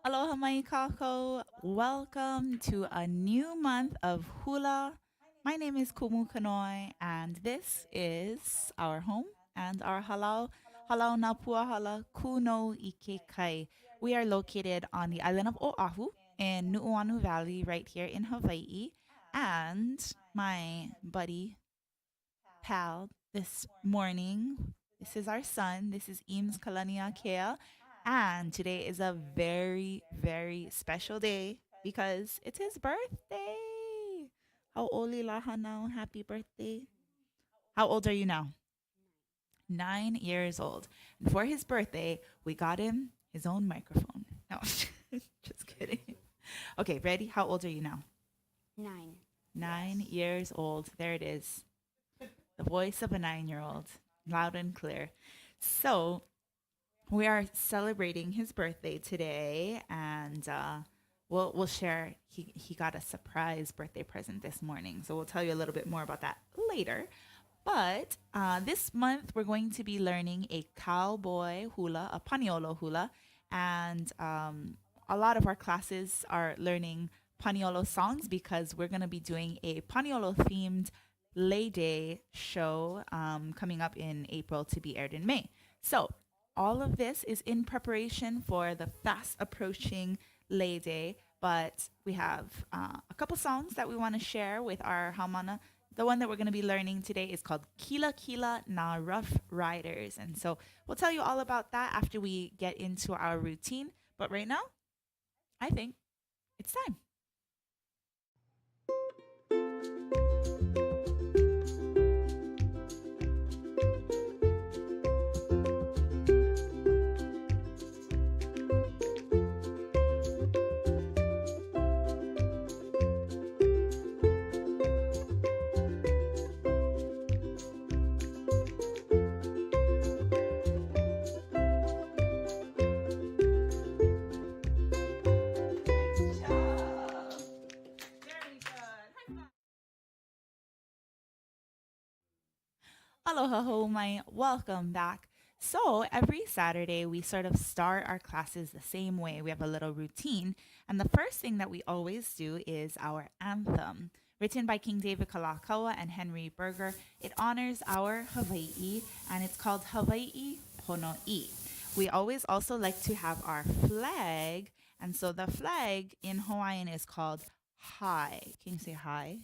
Aloha mai kako. Welcome to a new month of hula. My name is Kumu Kanoi, and this is our home and our halau na puahala kuno ike kai. We are located on the island of Oahu in Nu'uanu Valley, right here in Hawaii. And my buddy pal this morning. This is our son. This is Eames Kalania Kea. And today is a very, very special day because it's his birthday. How old Laha now? Happy birthday. How old are you now? 9 years old. And for his birthday, we got him his own microphone. No, just kidding. Okay, ready? How old are you now? 9. 9 years old. There it is. The voice of a 9 year old, loud and clear. So, we are celebrating his birthday today, and we'll share. He got a surprise birthday present this morning, so we'll tell you a little bit more about that later. But this month, we're going to be learning a cowboy hula, a Paniolo Hula, and a lot of our classes are learning Paniolo songs because we're going to be doing a Paniolo themed Lay Day show coming up in April to be aired in May. So, all of this is in preparation for the fast approaching Lay Day, but we have a couple songs that we want to share with our haumana. The one that we're going to be learning today is called Kilakila Nā Roughriders. And so we'll tell you all about that after we get into our routine. But right now, I think it's time. Aloha ho mai, welcome back. So every Saturday we sort of start our classes the same way. We have a little routine, and the first thing that we always do is our anthem. Written by King David Kalakaua and Henry Berger, it honors our Hawaii, and it's called Hawaiʻi Pono'i. We always also like to have our flag, and so the flag in Hawaiian is called hai. Can you say hi?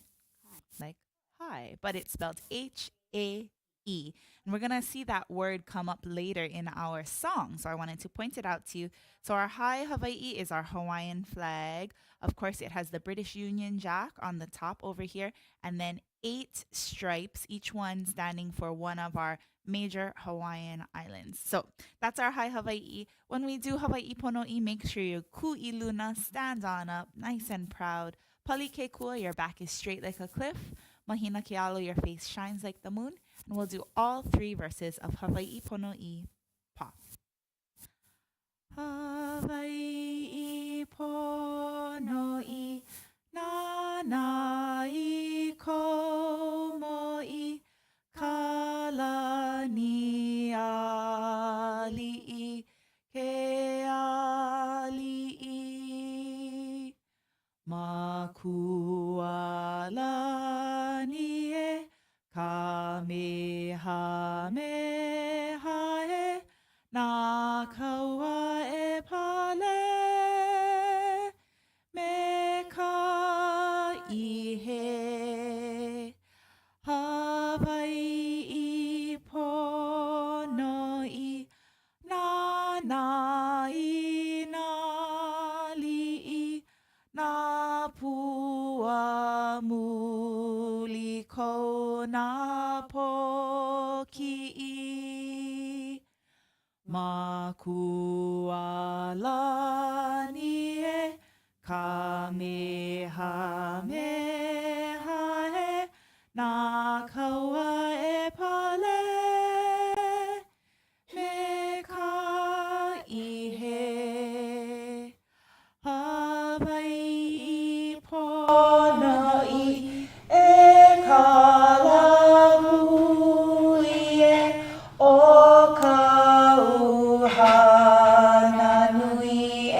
Like hi, but it's spelled H-A-E. And we're going to see that word come up later in our song. So I wanted to point it out to you. So our High Hawaii is our Hawaiian flag. Of course, it has the British Union Jack on the top over here, and then 8 stripes, each one standing for one of our major Hawaiian islands. So that's our High Hawaii. When we do Hawaiʻi Pono'i, make sure your ku'iluna stand on up, nice and proud. Pali ke kua, your back is straight like a cliff. Mahina ke alo, your face shines like the moon. And we'll do all 3 verses of Hawaiʻi Pono'i pa. Hawaiʻi Pono'i nanai komo'i kalani ali'i ke ali'i makualani e kamehameha e nā kaua e pale me ka ihe Hawaiʻi Pono'i nanai nā li'i nā pua muli ko nā poki'i makualani e kamehameha e nā kaua e pale me ka ihe Hawaiʻi Pono'i e kalahui e o ka uhana nui e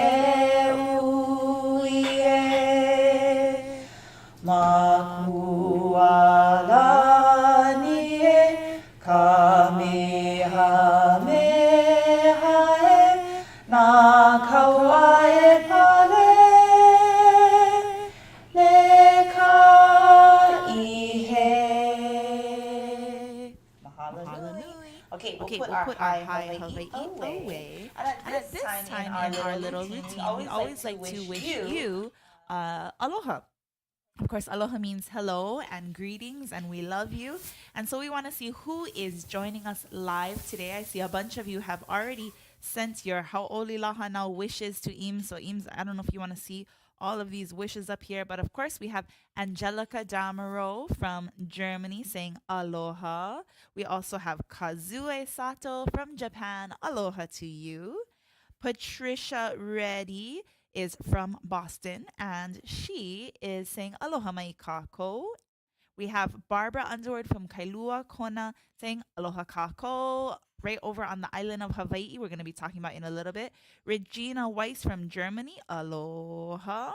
kualani e kamehameha e nā kaua e pale le ka ihe. Mahalo nui. Okay, we'll put our hi Hawaiʻi away. And at this time in our little routine, we always like to wish you aloha. Of course, aloha means hello and greetings, and we love you. And so we want to see who is joining us live today. I see a bunch of you have already sent your hauʻoli now wishes to Eames. So Eames, I don't know if you want to see all of these wishes up here, but of course we have Angelica Damaro from Germany saying aloha. We also have Kazue Sato from Japan. Aloha to you. Patricia Reddy is from Boston, and she is saying aloha mai kako. We have Barbara Underwood from Kailua Kona saying aloha kako, right over on the island of Hawaii. We're going to be talking about in a little bit. Regina Weiss from Germany, aloha.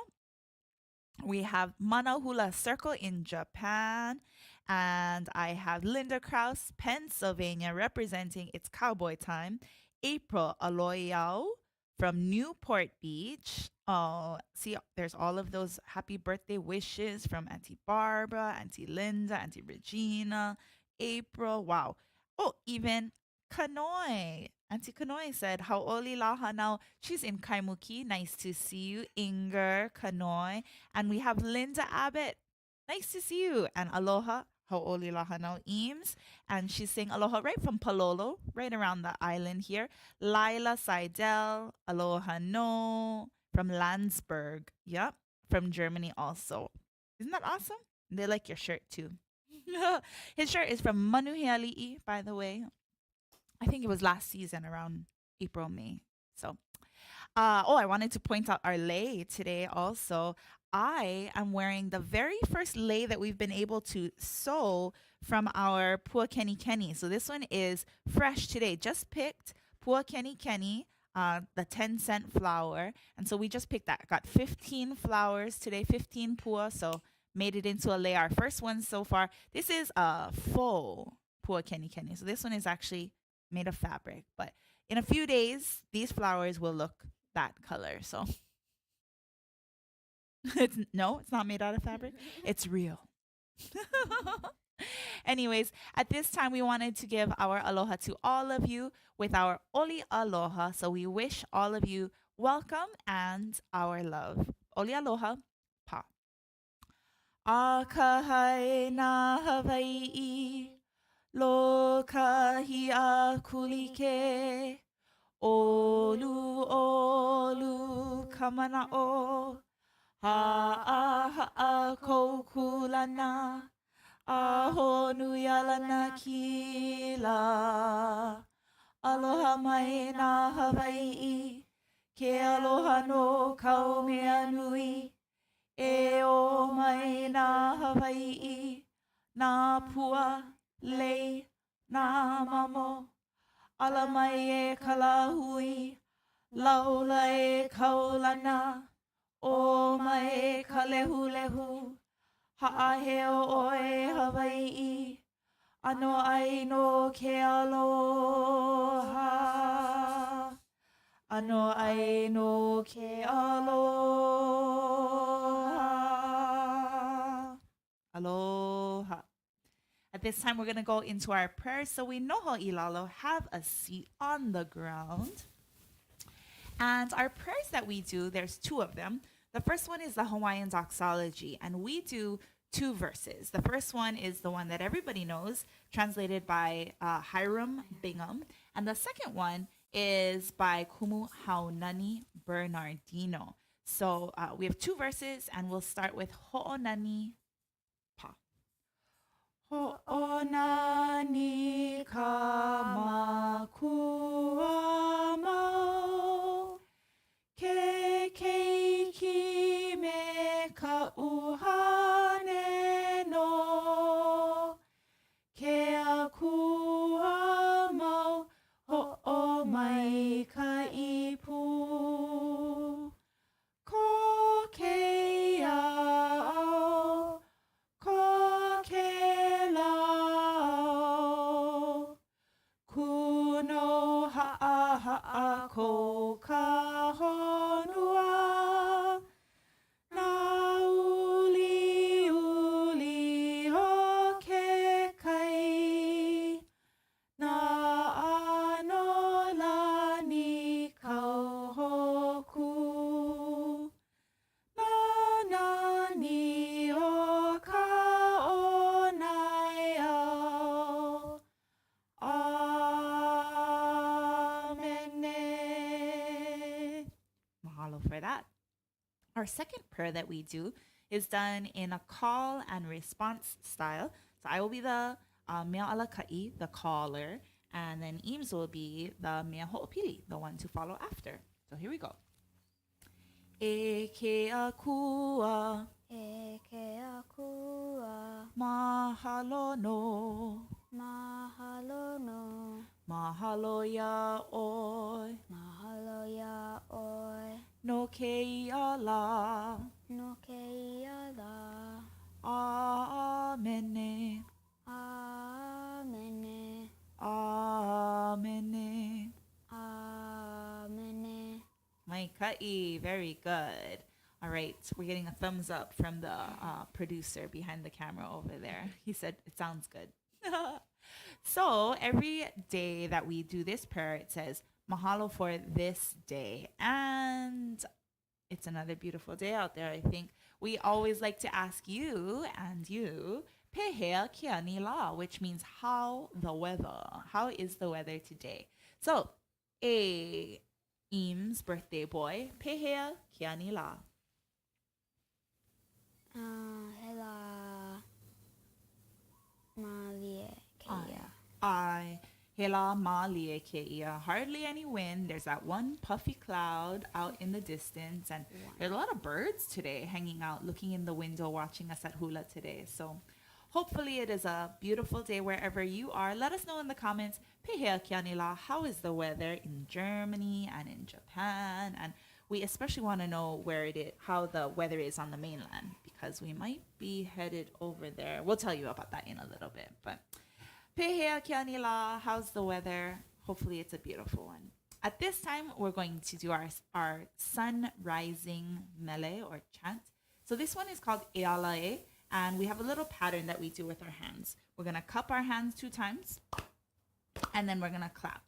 We have Mana Hula Circle in Japan. And I have Linda Krause, Pennsylvania, representing It's Cowboy Time. April Aloyao from Newport Beach. Oh, see, there's all of those happy birthday wishes from Auntie Barbara, Auntie Linda, Auntie Regina, April. Wow. Oh, even Kanoi. Auntie Kanoi said, Hauʻoli laha now. She's in Kaimuki. Nice to see you. Inger, Kanoi. And we have Linda Abbott. Nice to see you. And aloha. Hauʻoli laha now Eames. And she's saying aloha right from Palolo, right around the island here. Lila Seidel, aloha no, from Landsberg. Yep, from Germany also. Isn't that awesome? They like your shirt too. His shirt is from Manuheali'i, by the way. I think it was last season around April, May. So, I wanted to point out our lei today also. I am wearing the very first lei that we've been able to sew from our Pua Keni Keni. So this one is fresh today. Just picked Pua Keni Keni, the 10-cent flower. And so we just picked that. Got 15 flowers today, 15 pua. So made it into a lei. Our first one so far. This is a faux Pua Keni Keni. So this one is actually made of fabric. But in a few days, these flowers will look that color. So it's not made out of fabric. It's real. Anyways, at this time, we wanted to give our aloha to all of you with our oli aloha. So we wish all of you welcome and our love. Oli aloha, pa. Akahai na Hawaii, lo kahi a kulike, olu olu kamana'o. Ha'a kokulana, aho nuyalana kila. Aloha mai na Hawaii, ke aloha no kaumea nui. E o mai na Hawaii, na pua, lei, na mamo. Ala mai e kalahui, laula e kaulana. O mai ka lehu, ha'aheo oe Hawaii, ano ai no ke aloha, ano ai no ke aloha. Aloha. At this time, we're going to go into our prayers. So we know how ilalo, have a seat on the ground. And our prayers that we do, there's two of them. The first one is the Hawaiian doxology, and we do two verses. The first one is the one that everybody knows, translated by Hiram Bingham. And the second one is by Kumu Haunani Bernardino. So we have two verses, and we'll start with Ho'onani Pa. Ho'onani ka makua mau. Ke keiki me ka uhane no. Ke akua mau ho'o mai ka ipu. Ko ke ao, ko for that. Our second prayer that we do is done in a call and response style. So I will be the mea alaka'i, the caller, and then Eames will be the mea ho'opili, the one to follow after. So here we go. E ke akua, E ke akua, mahalo no, mahalo no, mahalo ya oi, mahalo ya oi, no ke ia la, no ke ia la, amene, amene, amene. amene. Mai ka'i, very good. All right, we're getting a thumbs up from the producer behind the camera over there. He said it sounds good. So every day that we do this prayer, it says mahalo for this day, and it's another beautiful day out there. I think we always like to ask you and you pehea kiani la, which means how the weather. How is the weather today? So Eames, birthday boy, pehea kiani la. Hela malie ke ia. I hela malie ke ia. Hardly any wind. There's that one puffy cloud out in the distance, and there's a lot of birds today hanging out, looking in the window, watching us at hula today. So hopefully it is a beautiful day wherever you are. Let us know in the comments, pehea kiani la, how is the weather in Germany and in Japan? And we especially want to know where it is, how the weather is on the mainland, because we might be headed over there. We'll tell you about that in a little bit. But pehea kiani la, how's the weather? Hopefully it's a beautiful one. At this time, we're going to do our sun rising mele or chant. So this one is called ealae, and we have a little pattern that we do with our hands. We're going to cup our hands 2 times, and then we're going to clap.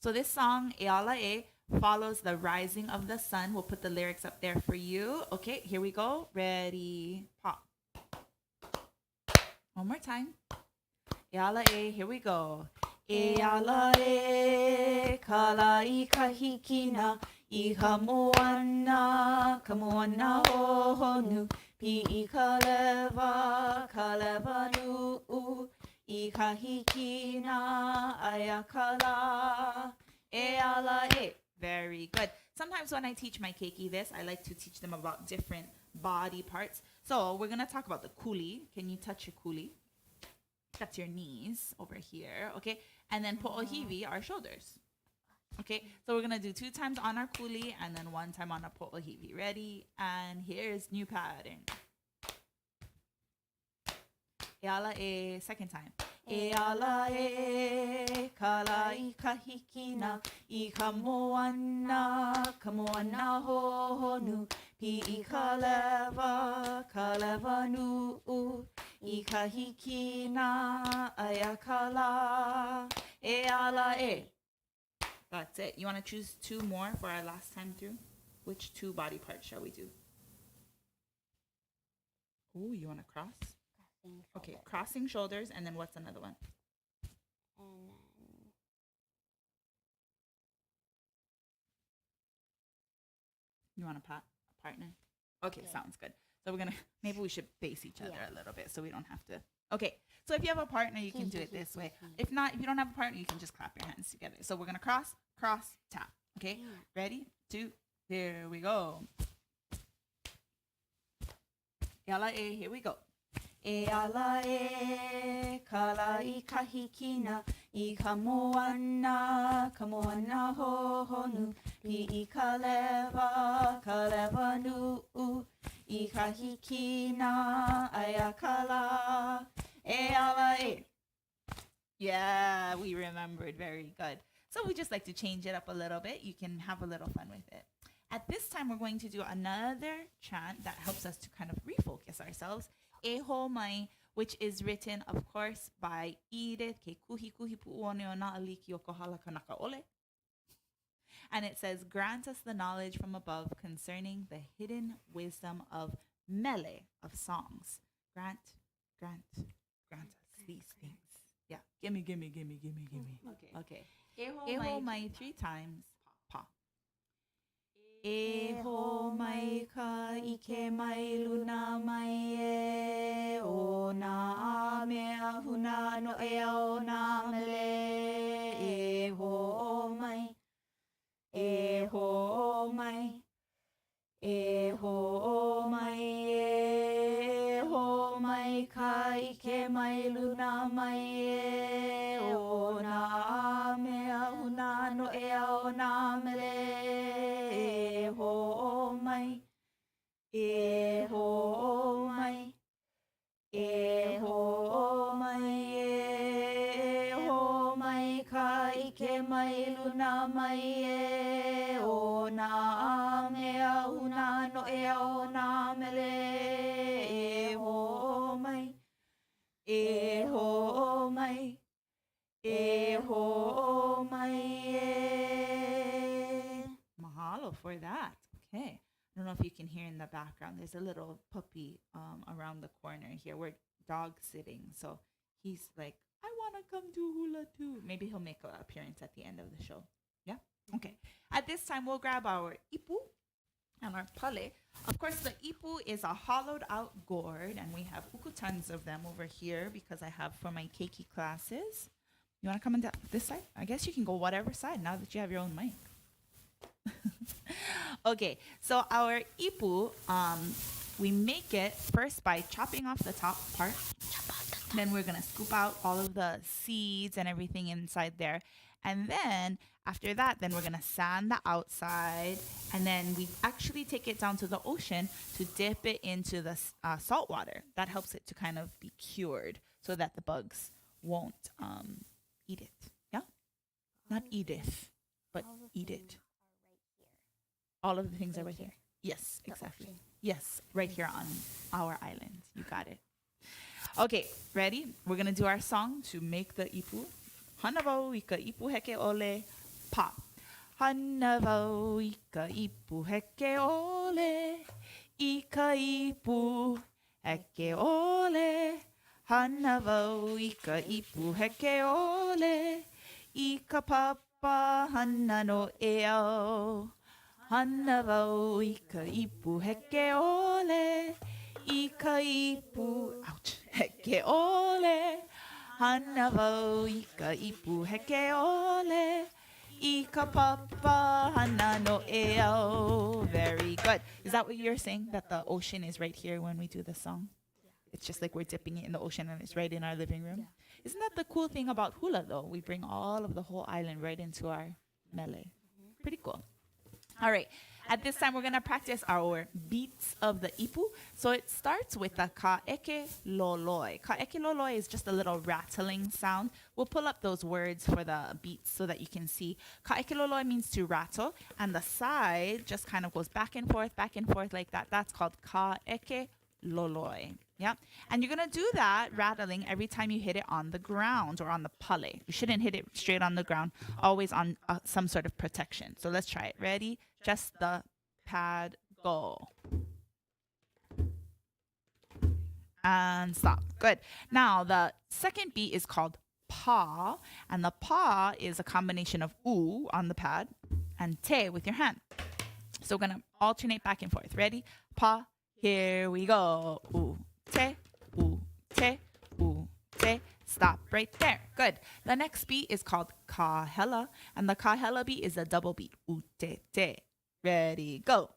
So this song, ealae, follows the rising of the sun. We'll put the lyrics up there for you. Okay, here we go. Ready, pop. One more time. Ealae, here we go. Ealae, kalai kahikina, I kamoana hohonu, pi kaleva nu, I kahikina ayakala, ealae. Very good. Sometimes when I teach my keiki this, I like to teach them about different body parts. So we're going to talk about the kuli. Can you touch your kuli? That's your knees over here, okay? And then po'ohiwi, our shoulders. Okay, so we're going to do 2 times on our kuli and then 1 time on our po'ohiwi. Ready? And here's new pattern. Ealae, second time. Ealae, kalai kahikina, I kamoana hohonu, pi kaleva nu, I kahikina ayakala, ealae. That's it. You want to choose 2 more for our last time through? Which 2 body parts shall we do? Oh, you want to cross? Okay, crossing shoulders, and then what's another one? And then You want a partner? Okay, sounds good. So we're gonna, maybe we should face each other a little bit so we don't have to. Okay, so if you have a partner, you can do it this way. If not, if you don't have a partner, you can just clap your hands together. So we're gonna cross, tap. Okay, ready? 2, here we go. Ealae, here we go. Ealae, kalai kahikina, I kamoana hohonu, pi kaleva nu, I kahikina ayakala, ealae. Yeah, we remembered. Very good. So we just like to change it up a little bit. You can have a little fun with it. At this time, we're going to do another chant that helps us to kind of refocus ourselves. Eho mai, which is written, of course, by Edith Ke Kuhi Pu'one o Na Aliki o Kohala Kanaka Ole. And it says, grant us the knowledge from above concerning the hidden wisdom of mele, of songs. Grant us these things. Yeah, gimme. Okay. Eho mai 3 times. Pa. E ho mai ka ike mai luna mai e o na mea huna no e o na mele. E ho mai, e ho mai, e ho mai, e ho mai ka ike mai luna mai e o na mea huna no e o na mele. E ho mai, e ho mai, e ho mai, e ho mai ka ike mai luna mai e o na mea huna no e o na mele. E ho mai, e ho mai, e ho mai e. Mahalo for that. Okay. I don't know if you can hear in the background. There's a little puppy around the corner here. We're dog sitting. So he's like, I want to come do hula too. Maybe he'll make an appearance at the end of the show. Yeah? Okay. At this time, we'll grab our ipu and our pale. Of course, the ipu is a hollowed out gourd, and we have tons of them over here because I have for my keiki classes. You want to come on this side? I guess you can go whatever side now that you have your own mic. Okay, so our ipu, we make it first by chopping off the top part. Then we're gonna scoop out all of the seeds and everything inside there. And then after that, then we're gonna sand the outside. And then we actually take it down to the ocean to dip it into the salt water. That helps it to kind of be cured so that the bugs won't eat it. Yeah? Not eat it, but eat it. All of the things are right here. Yes, exactly. Yes, right here on our island. You got it. Okay, ready? We're going to do our song to make the ipu. Hanavau ika ipu heke ole pa. Hanavau ika ipu heke ole. Ika ipu heke ole. Hanavau ika ipu heke ole. Ika papa hana no eo. Hanavau ika ipu heke ole. Ika ipu, ouch, heke ole. Hanavau ika ipu heke ole. Ika papa hana no eo. Very good. Is that what you're saying? That the ocean is right here when we do the song? It's just like we're dipping it in the ocean and it's right in our living room. Isn't that the cool thing about hula though? We bring all of the whole island right into our mele. Pretty cool. All right. At this time, we're going to practice our beats of the ipu. So it starts with the ka'eke loloi. Ka'eke loloi is just a little rattling sound. We'll pull up those words for the beats so that you can see. Ka'eke loloi means to rattle, and the side just kind of goes back and forth like that. That's called ka'eke loloi. Yeah. And you're going to do that rattling every time you hit it on the ground or on the pale. You shouldn't hit it straight on the ground, always on some sort of protection. So let's try it. Ready? Just the pad, go. And stop. Good. Now, the second beat is called pa. And the pa is a combination of u on the pad and te with your hand. So we're going to alternate back and forth. Ready? Pa. Here we go. U, te, u, te, u, te. Stop right there. Good. The next beat is called kahela. And the kahela beat is a double beat. U, te, te. Ready, go.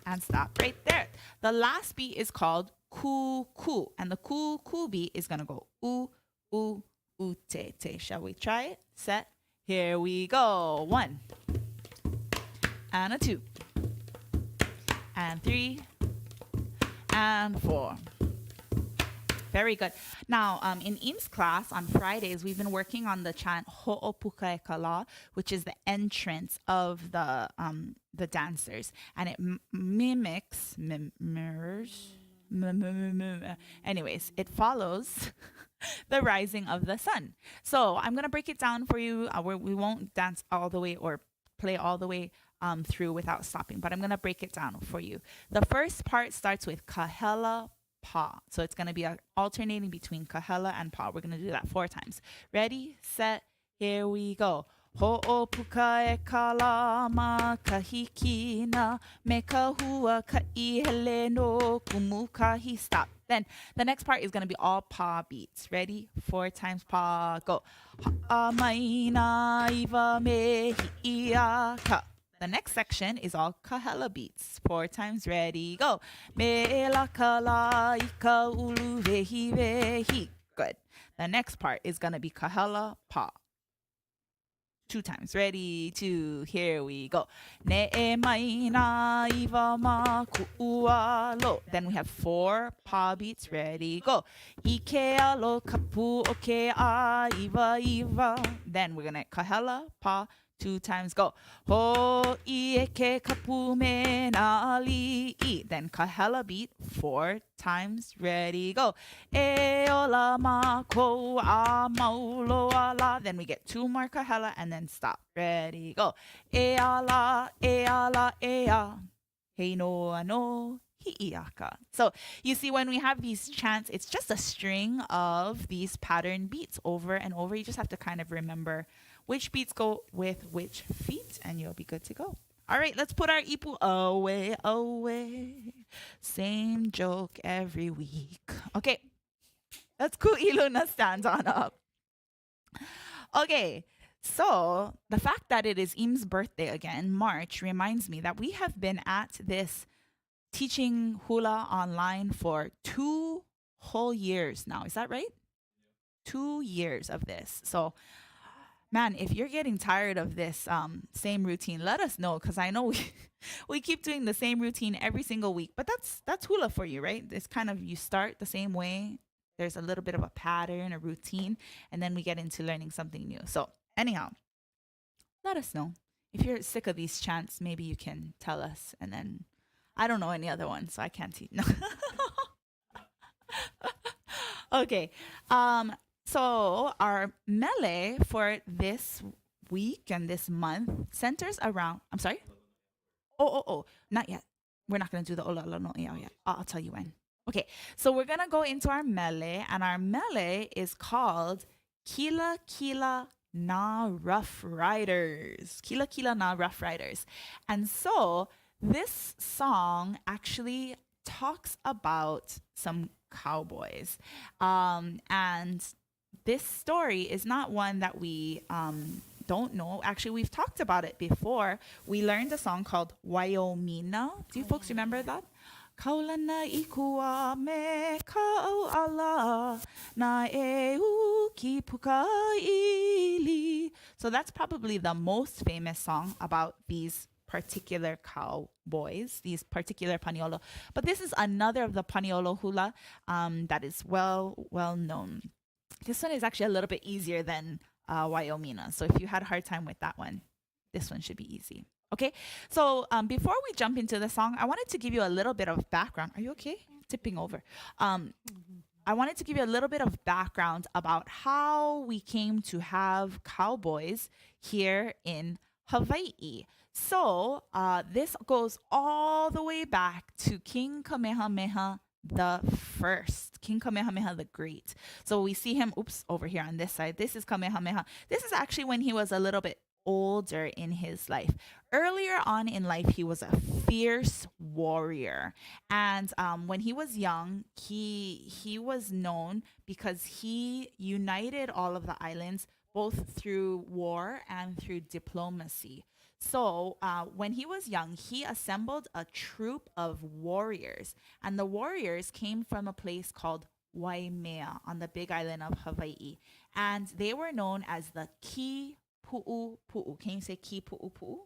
And stop right there. The last beat is called ku, ku. And the ku, ku beat is going to go u, u, u, te, te. Shall we try it? Set. Here we go. 1. And a 2. And 3. And 4. Very good. Now, in Eames class on Fridays, we've been working on the chant Ho'opukaekala, which is the entrance of the dancers, and it mirrors. Anyways, it follows the rising of the sun. So I'm gonna break it down for you. We won't dance all the way or play all the way through without stopping, but I'm gonna break it down for you. The first part starts with kahela pa. So it's going to be alternating between kahela and pa. We're going to do that 4 times. Ready, set, here we go. Ho'opuka e kalama kahikina me kahua ka'i hele no kumukahi. Stop. Then the next part is going to be all pa beats. Ready? 4 times pa. Go. Ha'amaina iwa me hi'iaka. The next section is all kahela beats. 4 times. Ready? Go. Me la kala ika ulu vehi vehi. Good. The next part is going to be kahela pa. 2 times. Ready, 2, here we go. Ne mai na iwa ma ku'ua lo. Then we have 4 pa beats. Ready, go. Ike alo kapu o ke a iwa iwa. Then we're gonna kahela pa 2 times. Go. Ho I ke kapu me na ali'i. Then kahela beat 4 times. Ready, go. E ola ma ko a maulo ala. Then we get 2 more kahela and then stop. Ready, go. E ala, e ala, e a. Hei noa no hi'iaka. So you see, when we have these chants, it's just a string of these pattern beats over and over. You just have to kind of remember which beats go with which feet, and you'll be good to go. All right, let's put our ipu away, away. Same joke every week. Okay, let's ku'iluna stand on up. Okay, so the fact that it is Im's birthday again, March, reminds me that we have been at this teaching hula online for 2 whole years now. Is that right? 2 years of this. So man, if you're getting tired of this same routine, let us know, because I know we keep doing the same routine every single week. But that's hula for you, right? It's kind of, you start the same way. There's a little bit of a pattern, a routine, and then we get into learning something new. So anyhow, let us know. If you're sick of these chants, maybe you can tell us. And then I don't know any other ones, so I can't teach. No. Okay. So our mele for this week and this month centers around, I'm sorry? Oh, not yet. We're not going to do the olalo no iao yet. I'll tell you when. Okay, so we're going to go into our mele, and our mele is called Kilakila Nā Roughriders. Kilakila Nā Roughriders. And so this song actually talks about some cowboys. And this story is not one that we don't know. Actually, we've talked about it before. We learned a song called Wyoming. Do you folks remember that? Kaulana ikuā me kauala na e uki pukaili. So that's probably the most famous song about these particular cowboys, these particular paniolo. But this is another of the Paniolo Hula that is well known. This one is actually a little bit easier than Wyoming. So if you had a hard time with that one, this one should be easy. Okay, so before we jump into the song, I wanted to give you a little bit of background. Are you okay? Tipping over. I wanted to give you a little bit of background about how we came to have cowboys here in Hawaii. So this goes all the way back to King Kamehameha the First, King Kamehameha the Great. So we see him, over here on this side. This is Kamehameha. This is actually when he was a little bit older in his life. Earlier on in life, he was a fierce warrior, and when he was young, he was known because he united all of the islands both through war and through diplomacy. So when he was young, he assembled a troop of warriors, and the warriors came from a place called Waimea on the big island of Hawaii, and they were known as the Ki Pu'u Pu'u. Can you say Ki Pu'u Pu'u?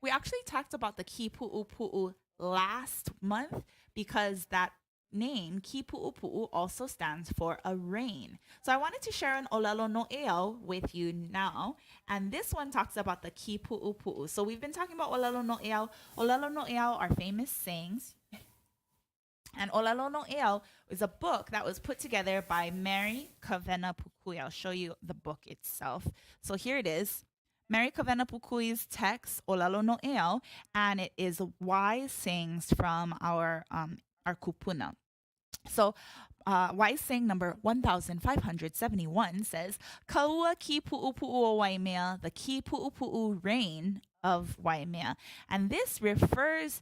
We actually talked about the Ki Pu'u Pu'u last month because that name, Ki Pu'u Pu'u, also stands for a rain. So I wanted to share an olalo no eo with you now. And this one talks about the Ki Pu'u Pu'u. So we've been talking about olalo no eo. Olalo no eo are famous sayings. And Olalo no Eo is a book that was put together by Mary Kawena Pukui. I'll show you the book itself. So here it is. Mary Kawena Pukui's text, Olalo no Eo, and it is wise sayings from our kupuna. So Wise saying number 1571 says, Kaua ki pu'upu'u o Waimea, the ki pu'upu'u rain of Waimea. And this refers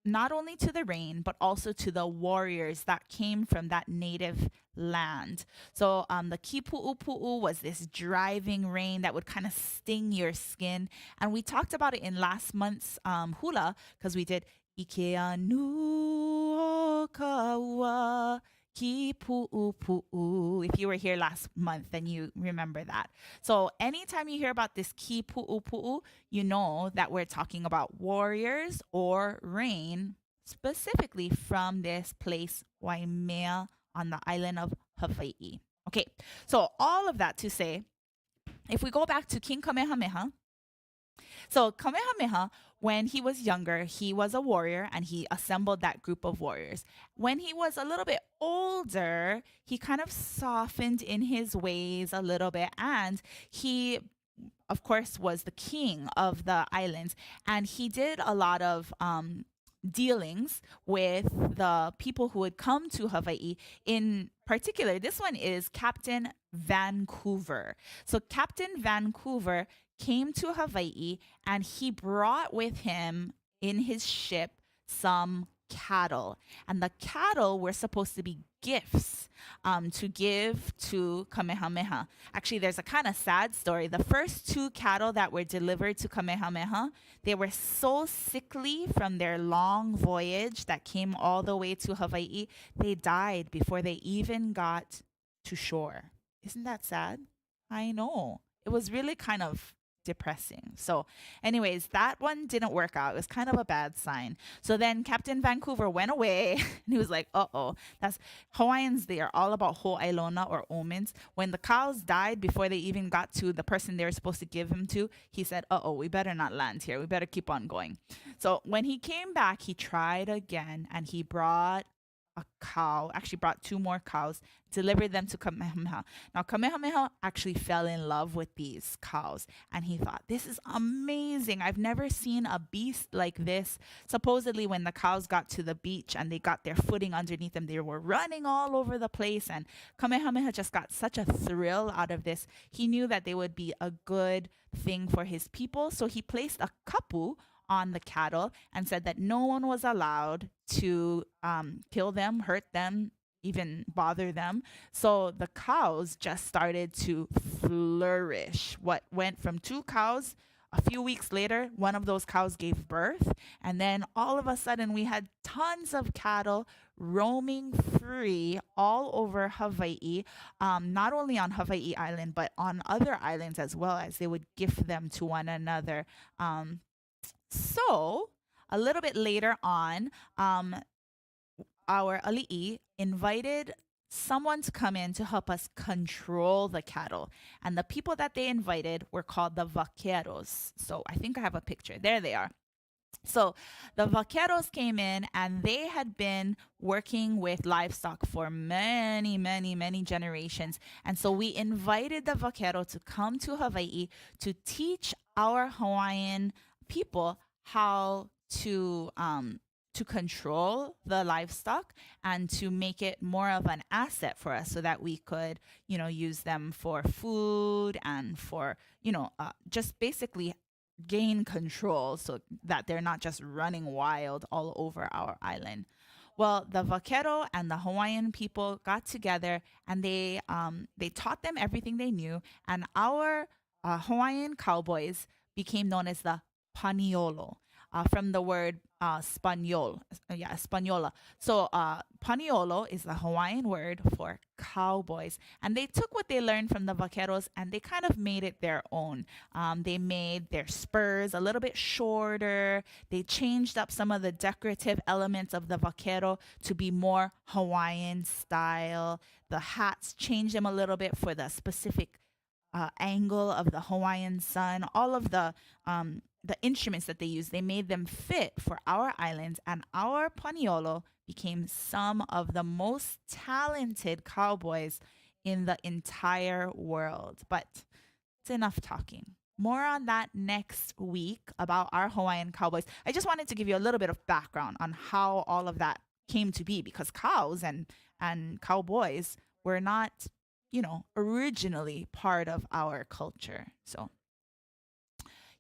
not only to the rain, but also to the warriors that came from that native land. So the kipu'upu'u was this driving rain that would kind of sting your skin. And we talked about it in last month's hula because we did Ikea nu kaua kipu'upu'u. If you were here last month, then you remember that. So anytime you hear about this kipu'upu'u, you know that we're talking about warriors or rain, specifically from this place, Waimea, on the island of Hawaii. Okay, so all of that to say, if we go back to King Kamehameha, so Kamehameha, when he was younger, he was a warrior and he assembled that group of warriors. When he was a little bit older, he kind of softened in his ways a little bit, and he of course was the king of the islands, and he did a lot of dealings with the people who would come to Hawaii. In particular, this one is Captain Vancouver. So Captain Vancouver came to Hawaii and he brought with him in his ship some cattle. And the cattle were supposed to be gifts to give to Kamehameha. Actually, there's a kind of sad story. The first two cattle that were delivered to Kamehameha, they were so sickly from their long voyage that came all the way to Hawaii, they died before they even got to shore. Isn't that sad? I know. It was really kind of depressing. So anyways, that one didn't work out. It was kind of a bad sign. So then Captain Vancouver went away and he was like, that's Hawaiians. They are all about ho'ailona or omens. When the cows died before they even got to the person they were supposed to give them to, he said, we better not land here. We better keep on going. So when he came back, he tried again and he brought a cow, actually brought two more cows, delivered them to Kamehameha. Now, Kamehameha actually fell in love with these cows and he thought, this is amazing. I've never seen a beast like this. Supposedly, when the cows got to the beach and they got their footing underneath them, they were running all over the place. And Kamehameha just got such a thrill out of this. He knew that they would be a good thing for his people. So he placed a kapu on the cattle and said that no one was allowed to kill them, hurt them, even bother them. So the cows just started to flourish. What went from two cows, a few weeks later, one of those cows gave birth. And then all of a sudden, we had tons of cattle roaming free all over Hawaii, not only on Hawaiʻi Island, but on other islands as well, as they would gift them to one another. So a little bit later on, our ali'i invited someone to come in to help us control the cattle. And the people that they invited were called the vaqueros. So I think I have a picture. There they are. So the vaqueros came in and they had been working with livestock for many, many, many generations. And so we invited the vaquero to come to Hawaii to teach our Hawaiian people how to control the livestock and to make it more of an asset for us so that we could, use them for food and for, just basically gain control so that they're not just running wild all over our island. Well, the vaquero and the Hawaiian people got together and they taught them everything they knew, and our Hawaiian cowboys became known as the paniolo, from the word española. So paniolo is the Hawaiian word for cowboys. And they took what they learned from the vaqueros and they kind of made it their own. They made their spurs a little bit shorter. They changed up some of the decorative elements of the vaquero to be more Hawaiian style. The hats changed them a little bit for the specific angle of the Hawaiian sun. All of the instruments that they used, they made them fit for our islands, and our paniolo became some of the most talented cowboys in the entire world. But it's enough talking. More on that next week about our Hawaiian cowboys. I just wanted to give you a little bit of background on how all of that came to be, because cows and cowboys were not, originally part of our culture. So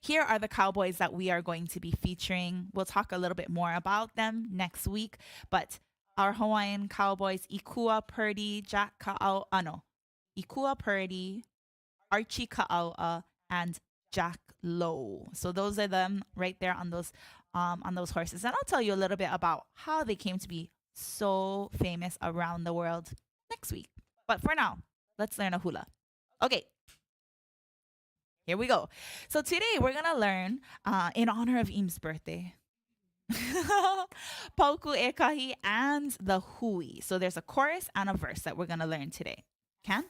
here are the cowboys that we are going to be featuring. We'll talk a little bit more about them next week, but our Hawaiian cowboys, Ikuā Purdy, Ikuā Purdy, Archie Kaʻaua, and Jack Lowe. So those are them right there on those horses. And I'll tell you a little bit about how they came to be so famous around the world next week. But for now, let's learn a hula. Okay. Here we go. So today we're going to learn in honor of Im's birthday. Pauku Ekahi and the hui. So there's a chorus and a verse that we're going to learn today. Can?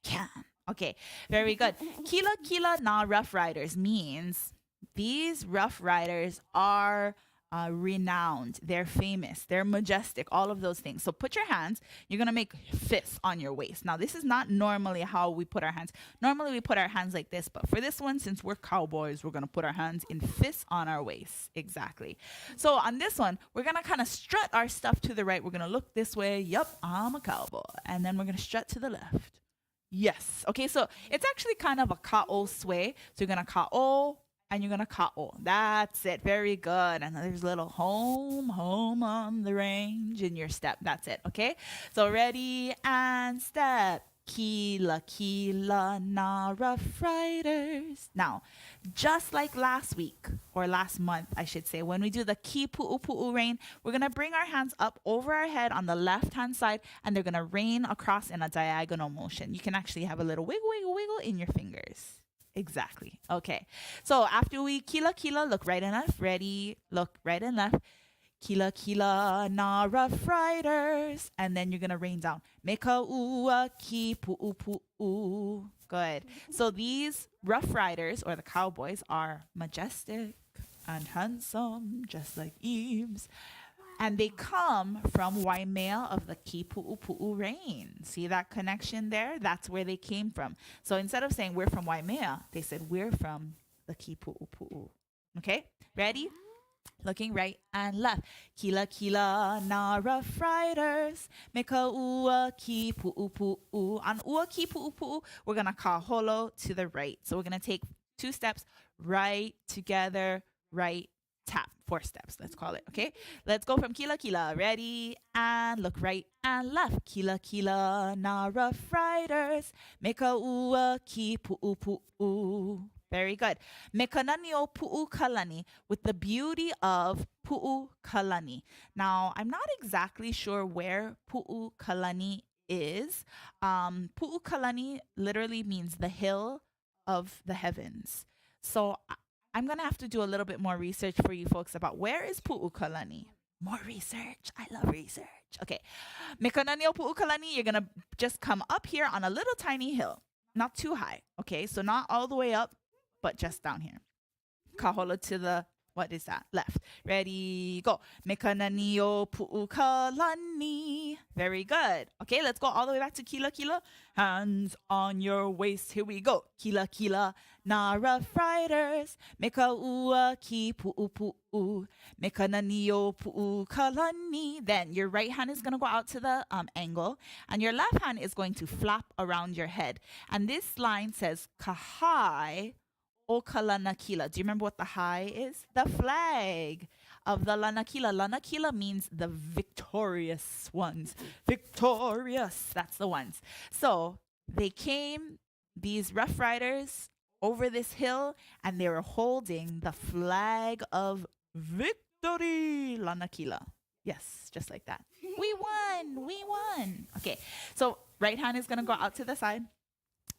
Can. Okay, very good. Kilakila Nā Roughriders means these Rough Riders are renowned. They're famous. They're majestic. All of those things. So put your hands. You're going to make fists on your waist. Now, this is not normally how we put our hands. Normally, we put our hands like this. But for this one, since we're cowboys, we're going to put our hands in fists on our waist. Exactly. So on this one, we're going to kind of strut our stuff to the right. We're going to look this way. Yup, I'm a cowboy. And then we're going to strut to the left. Yes. Okay, so it's actually kind of a ka'o sway. So you're going to ka'o and you're going to ka'o. That's it. Very good. And there's a little home on the range in your step. That's it. Okay, so ready and step. Kilakila Nā Roughriders. Now, just like last week, or last month, I should say, when we do the ki pu'u rain, we're going to bring our hands up over our head on the left-hand side, and they're going to rain across in a diagonal motion. You can actually have a little wiggle, wiggle, wiggle in your fingers. Exactly. Okay. So after we kila, look right and left. Ready? Look right and left. Kilakila Nā Roughriders. And then you're going to rain down. Meka ua ki pu'u pu'u. Good. So these Rough Riders, or the cowboys, are majestic and handsome, just like Eames. And they come from Waimea of the ki pu'u pu'u rain. See that connection there? That's where they came from. So instead of saying we're from Waimea, they said we're from the ki pu'u pu'u. Okay? Ready? Looking right and left. Kilakila Nā Roughriders. Meka ua ki pu'u pu'u. On ua ki pu'u pu'u, we're going to ka holo to the right. So we're going to take 2 steps, right, together, right, tap. 4 steps, let's call it. Okay, let's go from kilakila. Ready? And look right and left. Kilakila Nā Roughriders. Meka ua ki pu'u pu'u. Very good. Mekananio pu'u kalani, with the beauty of pu'u kalani. Now, I'm not exactly sure where pu'u kalani is. Pu'u kalani literally means the hill of the heavens. So I'm going to have to do a little bit more research for you folks about where is pu'u kalani. More research. I love research. Okay. Mekananio pu'u kalani, you're going to just come up here on a little tiny hill. Not too high. Okay, so not all the way up, but just down here. Kaholo to the, what is that? Left. Ready, go. Mekananio pu'u kalani. Very good. Okay, let's go all the way back to kilakila. Hands on your waist. Here we go. Kilakila Nā Roughriders. Meka ua ki pu'u pu'u. Mekananio pu'u kalani. Then your right hand is going to go out to the angle, and your left hand is going to flap around your head. And this line says kahai o ka lanakila. Do you remember what the high is? The flag of the lanakila. Lanakila means the victorious ones. Victorious. That's the ones. So they came, these Rough Riders, over this hill, and they were holding the flag of victory. Lanakila. Yes, just like that. We won. We won. Okay. So right hand is going to go out to the side.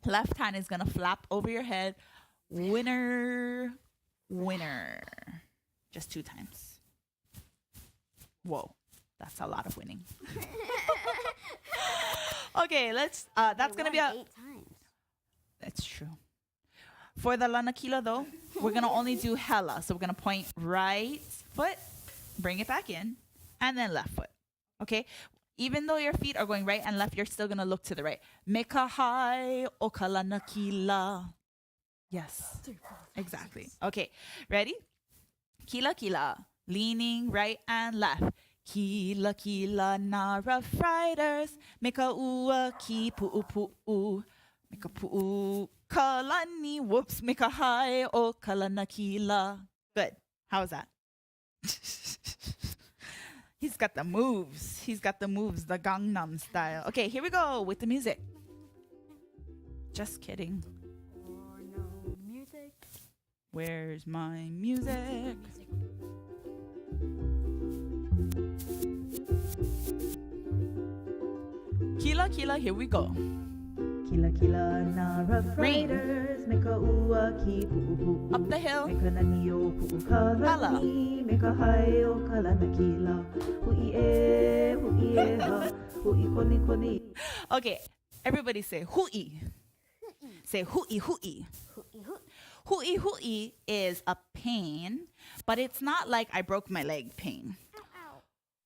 Left hand is going to flap over your head. Winner, winner. Just 2 times. Whoa, that's a lot of winning. Okay, let's, that's going to be 8 times. That's true. For the lanakila though, we're going to only do hela. So we're going to point right foot, bring it back in, and then left foot. Okay? Even though your feet are going right and left, you're still going to look to the right. Meka hai o ka lanakila. Yes, 3, 4, 5, exactly. Okay, ready? Kilakila, leaning right and left. Kilakila Nā Roughriders, meka ua ki pu'upu'u. Meka pu'u kalani, whoops, meka hai o kalanakila. Good. How's that? He's got the moves. He's got the moves, the Gangnam style. Okay, here we go with the music. Just kidding. Or no music. Where's my music? Kilakila, here we go. Kilakila Nā Roughriders, meka ua ki pu'upu'u. Up the hill. Meka nani o pu'ukalani, meka hai o kalanakila. Hui e ha, hui koni koni. Okay, everybody say hui. Say hui hui. Hui hui is a pain, but it's not like I broke my leg pain.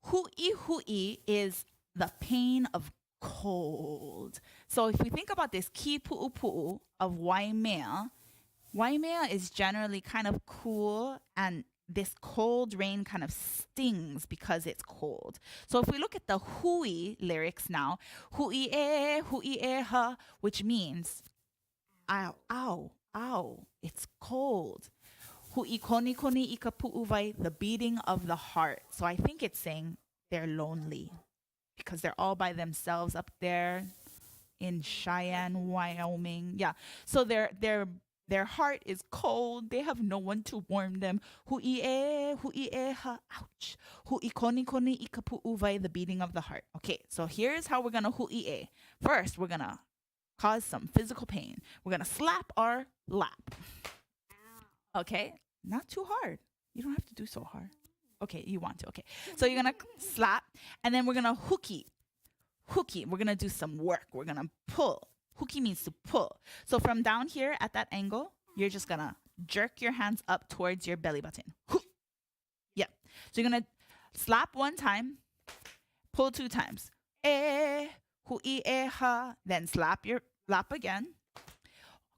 Hui hui is the pain of cold. So if we think about this ki pu'upu'u of Waimea, Waimea is generally kind of cool, and this cold rain kind of stings because it's cold. So if we look at the hui lyrics now, hui e ha, which means ow, ow, ow, it's cold. Hui koni koni ika pu'uvai, the beating of the heart. So I think it's saying they're lonely because they're all by themselves up there in Cheyenne, Wyoming. Yeah. So their heart is cold. They have no one to warm them. Hui e ha, ouch. Hui koni koni ika pu'uvai, the beating of the heart. Okay, so here's how we're gonna hui e. First, we're gonna cause some physical pain. We're gonna slap our lap. Okay, not too hard. You don't have to do so hard. Okay, you want to. Okay, so you're gonna slap, and then we're gonna hookie. Hookie. We're gonna do some work. We're gonna pull. Hookie means to pull. So from down here at that angle, you're just gonna jerk your hands up towards your belly button. Yep. So you're gonna slap one time, pull two times. Hui e ha. Then slap your lap again.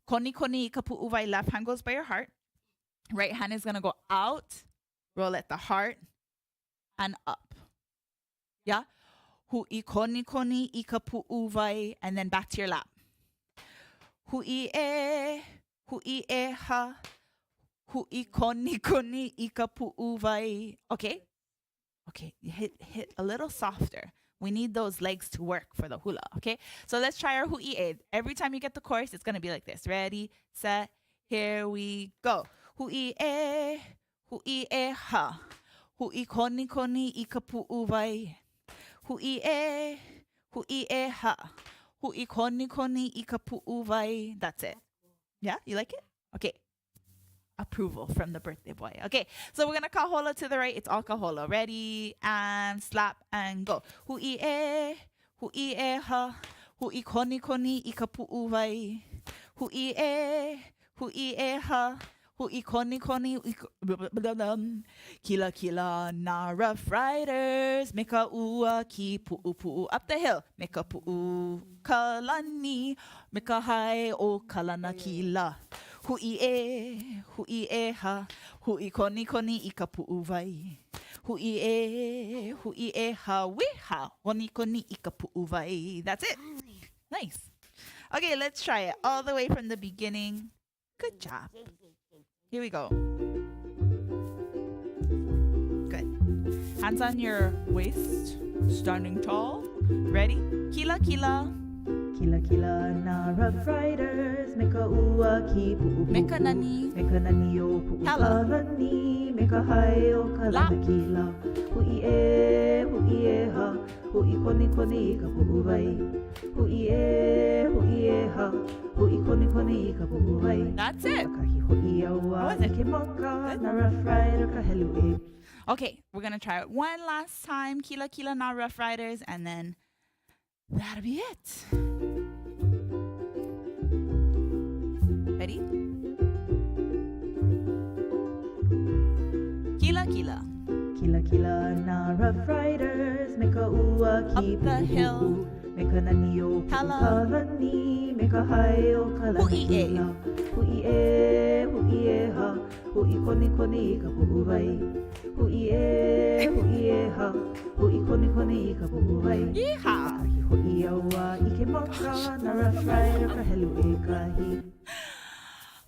Koni koni ika pu'uvai. Left hand goes by your heart. Right hand is gonna go out, roll at the heart, and up. Yeah? Hui koni koni ika pu'uvai, and then back to your lap. Hui e ha. Hui koni koni ika pu'uvai. Okay? Okay, hit a little softer. We need those legs to work for the hula, okay? So let's try our hui e. Every time you get the chorus, it's gonna be like this. Ready, set, here we go. Hui e ha. Hui koni koni ika pu'uvai. Hui e ha. Hui koni koni ika pu'uvai. That's it. Yeah, you like it? Okay. Approval from the birthday boy. Okay, so we're gonna kahola to the right. It's all kahola. Ready, and slap and go. Hui e ha. Hui koni koni ika pu'uvai. Hui e ha. Hui koni koni ika Kilakila Nā Roughriders, meka ua ki pu'upu'u. Up the hill, meka pu'u kalani, meka hai o kalanakila. Hui e ha. Hui koni koni ika pu'uvai. Hui e ha. Wiha koni koni ika pu'uvai. That's it. Nice. Okay, let's try it all the way from the beginning. Good job. Here we go. Good. Hands on your waist, standing tall. Ready? Kilakila. Kilakila Nā Roughriders, meka ua ki pu'upu'u. Meka nani. Meka nani o pu'ukalani, meka hai o kalanakila. Hui e ha. Hui koni koni ika pu'uvai. Hui e ha. Hui koni koni ika pu'uvai. That's it. Wakahi ho'i aua ke maka Nā Roughrider ka helu e. Okay, we're gonna try it one last time. Kilakila Nā Roughriders, and then that'll be it. Ready? Kilakila. Kilakila Nā Roughriders, meka ua ki Up the hill. pu'upu'u. Meka nani o pu'ukalani, meka hai o kalanakila. Hui e ha. hui koni koni I ka pu'uwai. Hui e ha, hui koni koni I ka pu'uwai. Yeehaw! Kahi ho'i aua I ke moka na Rough Rider ka helu e kahi.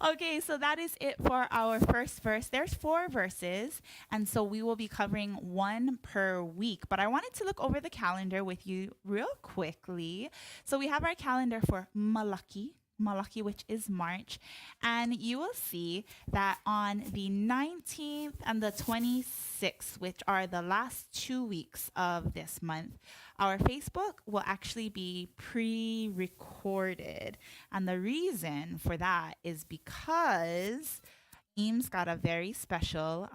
Okay, so that is it for our first verse. There's 4 verses, and so we will be covering 1 per week. But I wanted to look over the calendar with you real quickly. So we have our calendar for Malaki, which is March, and you will see that on the 19th and the 26th, which are the last 2 weeks of this month, our Facebook will actually be pre-recorded. And the reason for that is because Eames got a very special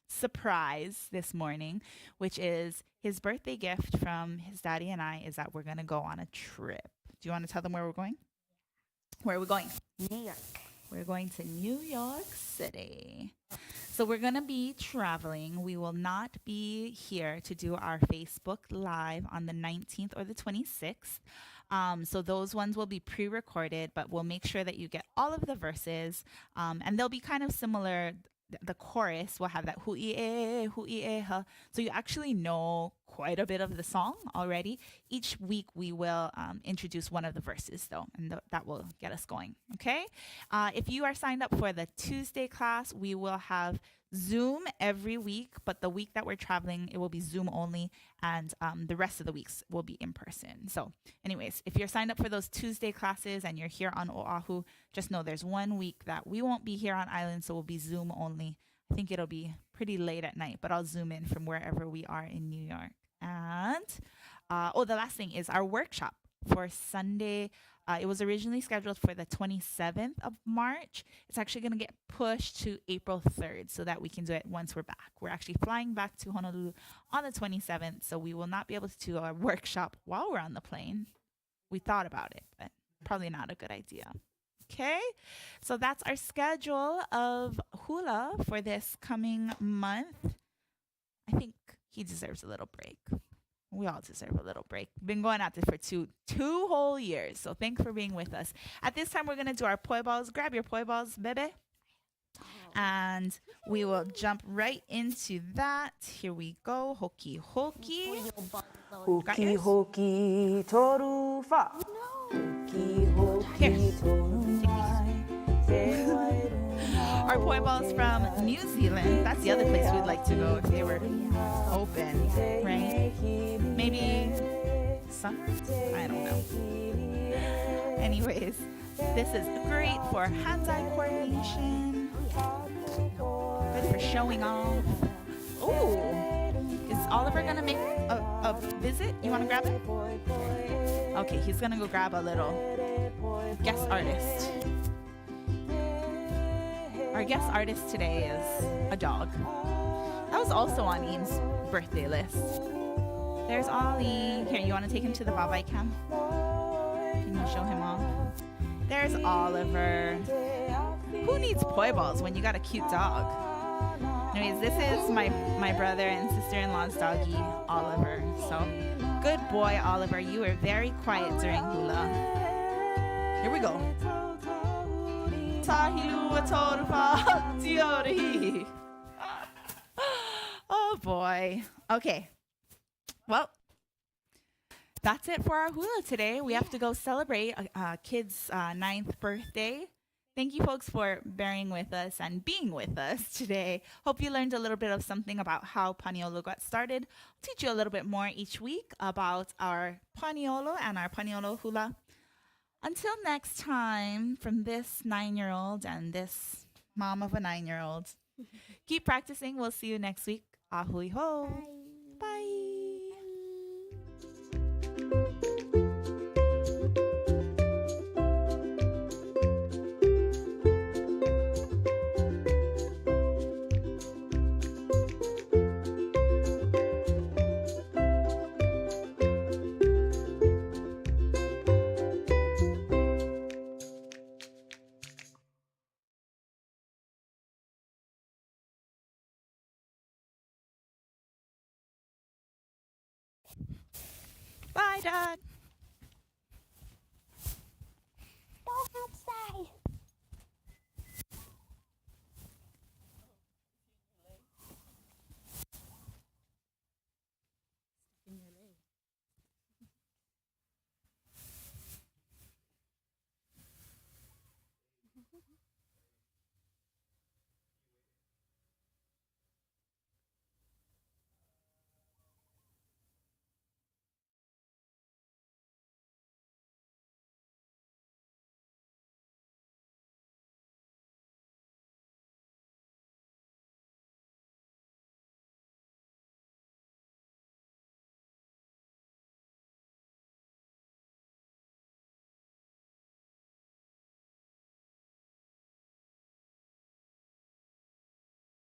surprise this morning, which is his birthday gift from his daddy and I is that we're going to go on a trip. Do you want to tell them where we're going? Where are we going? New York. We're going to New York City. So we're going to be traveling. We will not be here to do our Facebook Live on the 19th or the 26th. So those ones will be pre-recorded, but we'll make sure that you get all of the verses. And they'll be kind of similar. The chorus will have that hui e ha. So you actually know quite a bit of the song already. Each week we will introduce one of the verses though, and that will get us going. Okay. If you are signed up for the Tuesday class, we will have Zoom every week, but the week that we're traveling, it will be Zoom only, and the rest of the weeks will be in person. So anyways, if you're signed up for those Tuesday classes and you're here on Oahu, just know there's 1 week that we won't be here on island, so we'll be Zoom only. I think it'll be pretty late at night, but I'll Zoom in from wherever we are in New York. And the last thing is our workshop for Sunday. It was originally scheduled for the 27th of March. It's actually going to get pushed to April 3rd so that we can do it once we're back. We're actually flying back to Honolulu on the 27th, so we will not be able to do our workshop while we're on the plane. We thought about it, but probably not a good idea. Okay, so that's our schedule of hula for this coming month. I think he deserves a little break. We all deserve a little break. Been going at this for two whole years. So thanks for being with us. At this time, we're going to do our poi balls. Grab your poi balls, bebe. And we will jump right into that. Here we go. Hoki hoki. Hoki hoki toru fa. Hoki hoki toru mai. Our poi balls from New Zealand. That's the other place we'd like to go if they were open, right? Maybe summer? I don't know. Anyways, this is great for hand-eye coordination. Good for showing off. Ooh, is Oliver gonna make a visit? You wanna grab it? Okay, he's gonna go grab a little guest artist. Our guest artist today is a dog. That was also on Ian's birthday list. There's Ollie. Here, you want to take him to the Vavai cam? Can you show him off? There's Oliver. Who needs poi balls when you got a cute dog? Anyways, this is my brother and sister-in-law's doggy, Oliver. So, good boy, Oliver. You were very quiet during hula. Here we go. Oh boy. Okay. Well, that's it for our hula today. We have to go celebrate a kid's 9th birthday. Thank you folks for bearing with us and being with us today. Hope you learned a little bit of something about how Paniolo got started. I'll teach you a little bit more each week about our Paniolo and our Paniolo Hula. Until next time, from this 9-year-old and this mom of a 9-year-old, keep practicing. We'll see you next week. Ahui ho. Bye. Bye, Dad.